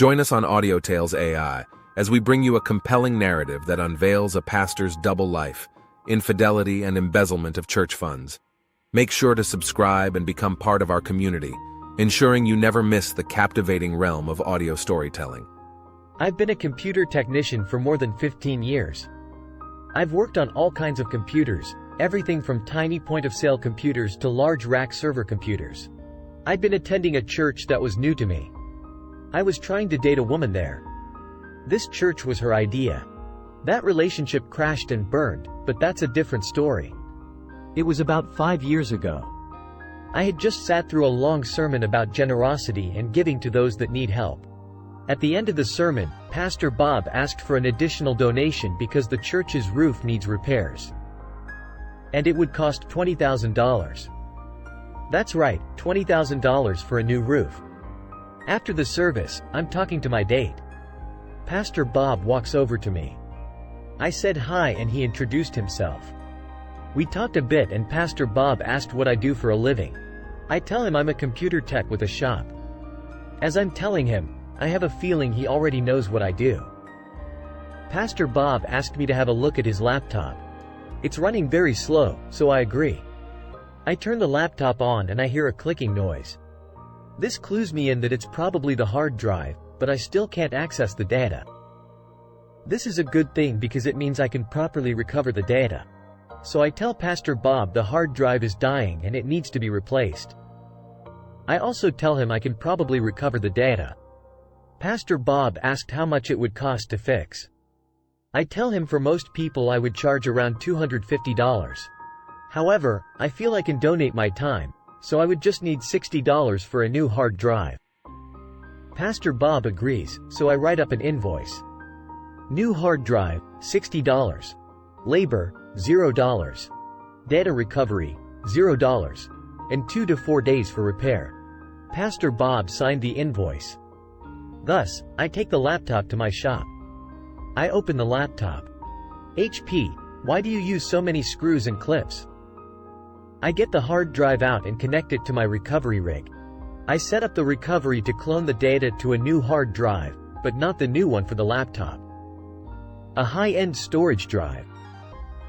Join us on Audio Tales AI as we bring you a compelling narrative that unveils a pastor's double life, infidelity, and embezzlement of church funds. Make sure to subscribe and become part of our community, ensuring you never miss the captivating realm of audio storytelling. I've been a computer technician for more than 15 years. I've worked on all kinds of computers, everything from tiny point-of-sale computers to large rack server computers. I'd been attending a church that was new to me. I was trying to date a woman there. This church was her idea. That relationship crashed and burned, but that's a different story. It was about 5 years ago. I had just sat through a long sermon about generosity and giving to those that need help. At the end of the sermon, Pastor Bob asked for an additional donation because the church's roof needs repairs. And it would cost $20,000. That's right, $20,000 for a new roof. After the service, I'm talking to my date. Pastor Bob walks over to me. I said hi and he introduced himself. We talked a bit and Pastor Bob asked what I do for a living. I tell him I'm a computer tech with a shop. As I'm telling him, I have a feeling he already knows what I do. Pastor Bob asked me to have a look at his laptop. It's running very slow, so I agree. I turn the laptop on and I hear a clicking noise. This clues me in that it's probably the hard drive, but I still can't access the data. This is a good thing because it means I can properly recover the data. So I tell Pastor Bob the hard drive is dying and it needs to be replaced. I also tell him I can probably recover the data. Pastor Bob asked how much it would cost to fix. I tell him for most people I would charge around $250. However, I feel I can donate my time, so I would just need $60 for a new hard drive. Pastor Bob agrees, so I write up an invoice. New hard drive, $60. Labor, $0. Data recovery, $0. And 2 to 4 days for repair. Pastor Bob signed the invoice. Thus, I take the laptop to my shop. I open the laptop. HP, why do you use so many screws and clips? I get the hard drive out and connect it to my recovery rig. I set up the recovery to clone the data to a new hard drive, but not the new one for the laptop. A high-end storage drive.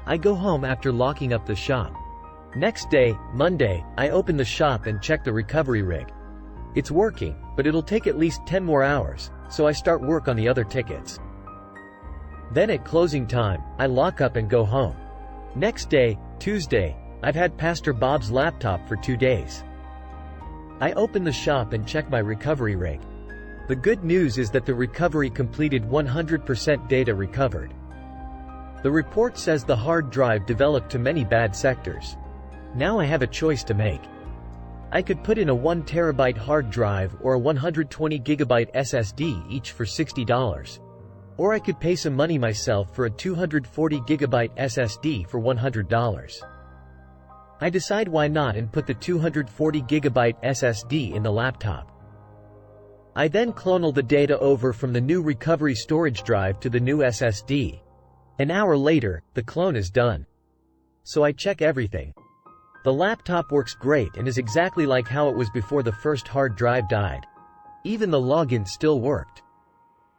I go home after locking up the shop. Next day, Monday, I open the shop and check the recovery rig. It's working, but it'll take at least 10 more hours, so I start work on the other tickets. Then at closing time, I lock up and go home. Next day, Tuesday, I've had Pastor Bob's laptop for 2 days. I open the shop and check my recovery rig. The good news is that the recovery completed 100% data recovered. The report says the hard drive developed to many bad sectors. Now I have a choice to make. I could put in a 1 terabyte hard drive or a 120 gigabyte SSD each for $60. Or I could pay some money myself for a 240 gigabyte SSD for $100. I decide why not and put the 240 gigabyte SSD in the laptop. I then clonal the data over from the new recovery storage drive to the new SSD. An hour later, the clone is done. So I check everything. The laptop works great and is exactly like how it was before the first hard drive died. Even the login still worked.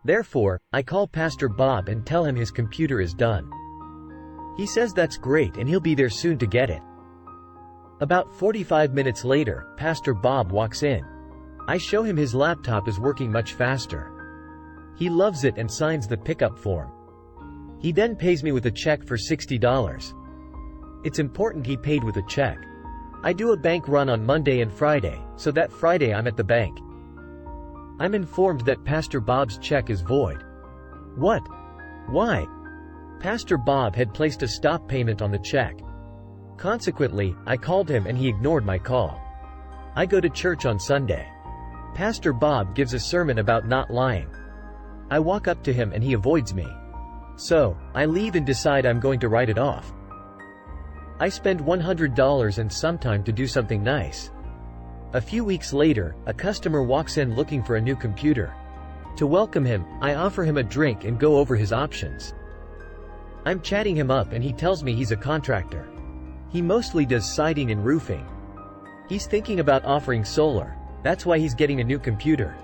Therefore, I call Pastor Bob and tell him his computer is done. He says that's great and he'll be there soon to get it. About 45 minutes later, Pastor Bob walks in. I show him his laptop is working much faster. He loves it and signs the pickup form. He then pays me with a check for $60. It's important he paid with a check. I do a bank run on Monday and Friday, so that Friday I'm at the bank. I'm informed that Pastor Bob's check is void. What? Why? Pastor Bob had placed a stop payment on the check. Consequently, I called him and he ignored my call. I go to church on Sunday. Pastor Bob gives a sermon about not lying. I walk up to him and he avoids me. So, I leave and decide I'm going to write it off. I spend $100 and some time to do something nice. A few weeks later, a customer walks in looking for a new computer. To welcome him, I offer him a drink and go over his options. I'm chatting him up and he tells me he's a contractor. He mostly does siding and roofing. He's thinking about offering solar. That's why he's getting a new computer.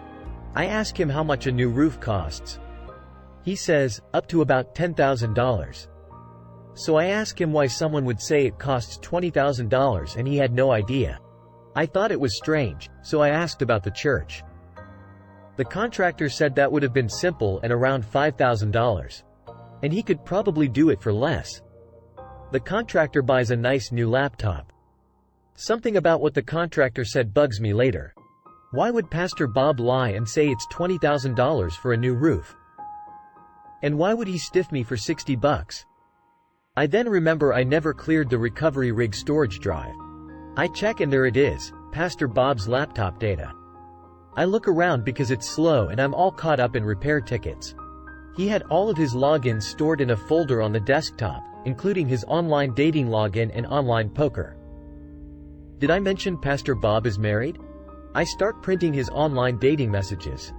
I ask him how much a new roof costs. He says, up to about $10,000. So I ask him why someone would say it costs $20,000 and he had no idea. I thought it was strange, so I asked about the church. The contractor said that would have been simple and around $5,000. And he could probably do it for less. The contractor buys a nice new laptop. Something about what the contractor said bugs me later. Why would Pastor Bob lie and say it's $20,000 for a new roof? And why would he stiff me for $60? I then remember I never cleared the recovery rig storage drive. I check and there it is, Pastor Bob's laptop data. I look around because it's slow and I'm all caught up in repair tickets. He had all of his logins stored in a folder on the desktop, including his online dating login and online poker. Did I mention Pastor Bob is married? I start printing his online dating messages.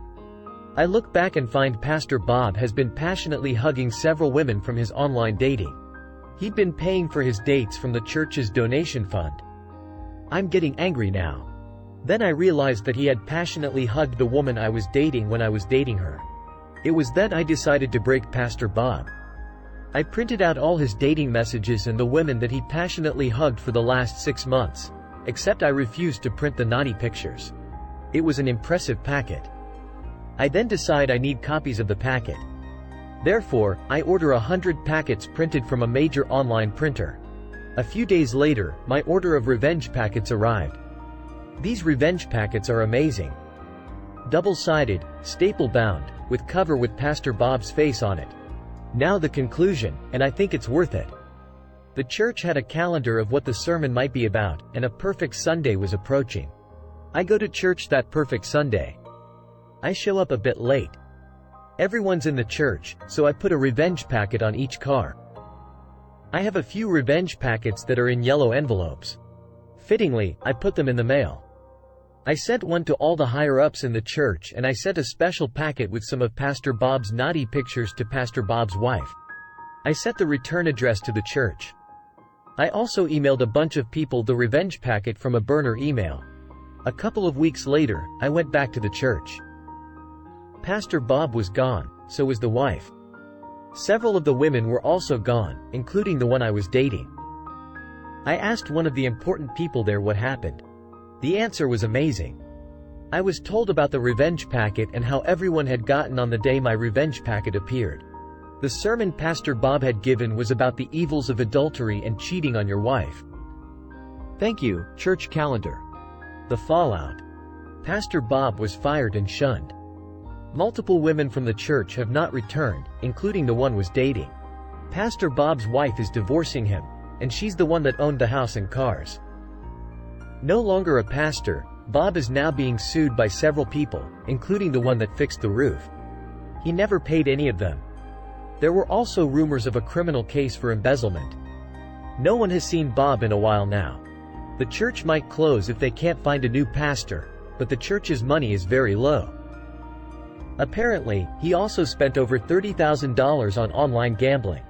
I look back and find Pastor Bob has been passionately hugging several women from his online dating. He'd been paying for his dates from the church's donation fund. I'm getting angry now. Then I realized that he had passionately hugged the woman I was dating when I was dating her. It was then I decided to break Pastor Bob. I printed out all his dating messages and the women that he passionately hugged for the last 6 months, except I refused to print the naughty pictures. It was an impressive packet. I then decide I need copies of the packet. Therefore, I order 100 packets printed from a major online printer. A few days later, my order of revenge packets arrived. These revenge packets are amazing. Double-sided, staple-bound, with cover with Pastor Bob's face on it. Now the conclusion, and I think it's worth it. The church had a calendar of what the sermon might be about, and a perfect Sunday was approaching. I go to church that perfect Sunday. I show up a bit late. Everyone's in the church, so I put a revenge packet on each car. I have a few revenge packets that are in yellow envelopes. Fittingly, I put them in the mail. I sent one to all the higher-ups in the church and I sent a special packet with some of Pastor Bob's naughty pictures to Pastor Bob's wife. I set the return address to the church. I also emailed a bunch of people the revenge packet from a burner email. A couple of weeks later, I went back to the church. Pastor Bob was gone, so was the wife. Several of the women were also gone, including the one I was dating. I asked one of the important people there what happened. The answer was amazing. I was told about the revenge packet and how everyone had gotten on the day my revenge packet appeared. The sermon Pastor Bob had given was about the evils of adultery and cheating on your wife. Thank you, church calendar. The fallout. Pastor Bob was fired and shunned. Multiple women from the church have not returned, including the one was dating. Pastor Bob's wife is divorcing him, and she's the one that owned the house and cars. No longer a pastor, Bob is now being sued by several people, including the one that fixed the roof. He never paid any of them. There were also rumors of a criminal case for embezzlement. No one has seen Bob in a while now. The church might close if they can't find a new pastor, but the church's money is very low. Apparently, he also spent over $30,000 on online gambling.